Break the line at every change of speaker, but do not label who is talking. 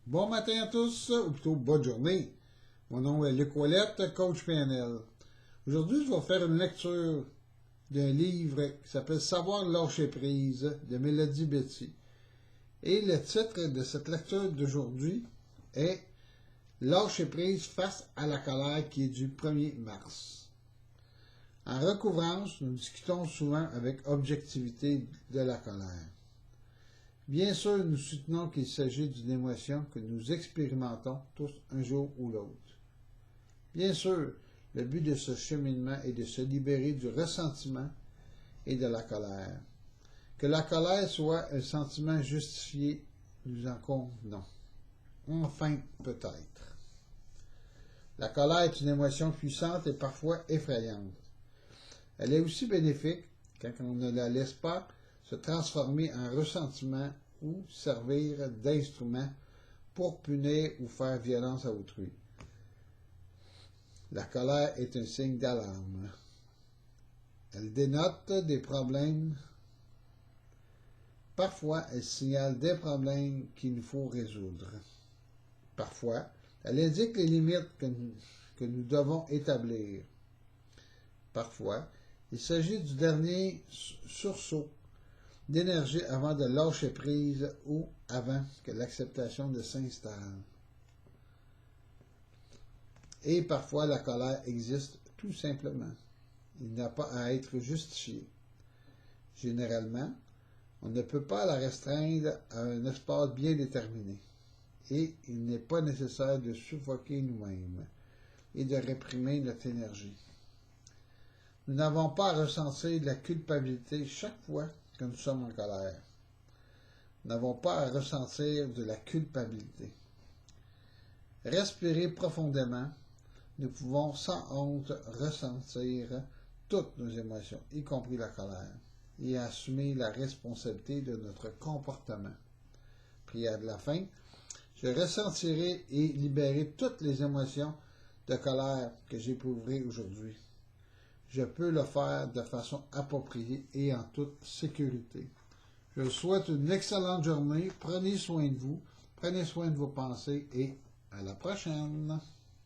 Bon matin à tous, ou plutôt bonne journée. Mon nom est Luc Ouellette, coach PNL. Aujourd'hui, je vais faire une lecture d'un livre qui s'appelle Savoir lâcher prise de Mélodie Betty. Et le titre de cette lecture d'aujourd'hui est Lâcher prise face à la colère qui est du 1er mars. En recouvrance, nous discutons souvent avec objectivité de la colère. Bien sûr, nous soutenons qu'il s'agit d'une émotion que nous expérimentons tous un jour ou l'autre. Bien sûr, le but de ce cheminement est de se libérer du ressentiment et de la colère. Que la colère soit un sentiment justifié, nous en convenons. Enfin, peut-être. La colère est une émotion puissante et parfois effrayante. Elle est aussi bénéfique quand on ne la laisse pas se transformer en ressentiment ou servir d'instrument pour punir ou faire violence à autrui. La colère est un signe d'alarme. Elle dénote des problèmes. Parfois, elle signale des problèmes qu'il nous faut résoudre. Parfois, elle indique les limites que nous devons établir. Parfois, il s'agit du dernier sursaut d'énergie avant de lâcher prise ou avant que l'acceptation ne s'installe. Et parfois, la colère existe tout simplement. Il n'a pas à être justifié. Généralement, on ne peut pas la restreindre à un espace bien déterminé. Et il n'est pas nécessaire de suffoquer nous-mêmes et de réprimer notre énergie. Nous n'avons pas à ressentir de la culpabilité chaque fois que nous sommes en colère. Nous n'avons pas à ressentir de la culpabilité. Respirer profondément, nous pouvons sans honte ressentir toutes nos émotions, y compris la colère, et assumer la responsabilité de notre comportement. Prière de la fin. Je ressentirai et libérer toutes les émotions de colère que j'éprouverai aujourd'hui. Je peux le faire de façon appropriée et en toute sécurité. Je vous souhaite une excellente journée. Prenez soin de vous, prenez soin de vos pensées et à la prochaine.